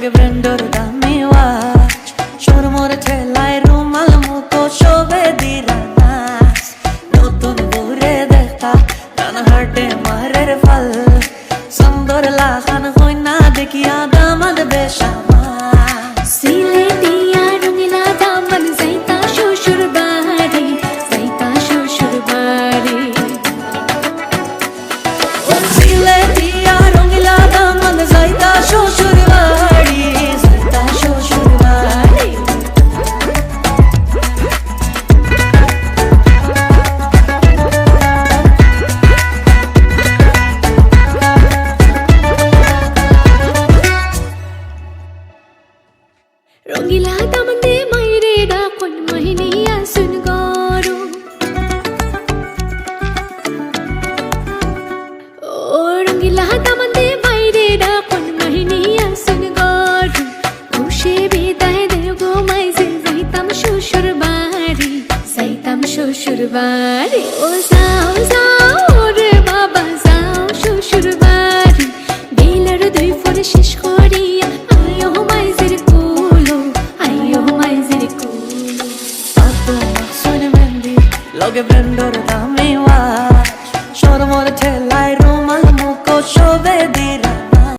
লগে ব্র্যান্ডর দামি ওয়াচ সোর মোর ঠেলায় রুমাল মুখো শোভে দিরা নাচ নতুন ঘুরে দেখা টান হাটে মারের ফল সুন্দর লাখান হই না দেখিয়া দামাদ বেশামা সিলেটিয়া রঙিলা দামন যাইতা শ্বশুর বাড়ি যাইতা শ্বশুর বাড়ি ও সিলেটিয়া রঙিলা দামন যাইতা শ্বশুর বাড়ি যাইতা শ্বশুর বাড়ি রঙিলা দামন দে মাইরে ডাকন মাহিনিয়া সুন গরু ও রঙিলা দামন দে মাইরে ডাকন মাহিনিয়া সুন গরু খুশি বিদায় দে গো মাইজে যাইতাম শ্বশুর বাড়ি যাইতাম শ্বশুর বাড়ি ও যাও যাও রে বাবা যাও শ্বশুর বাড়ি বেলার দুই ফোন শেষ করিয়া আয়ো মাইজের কুলো আয়ো মাইজের কুলো পাতো মাসুন মেহেন্দি লগে ব্র্যান্ডর দামি ওয়াচ সোর মোর ঠেলায় রুমাল মুখো শোভে দিরা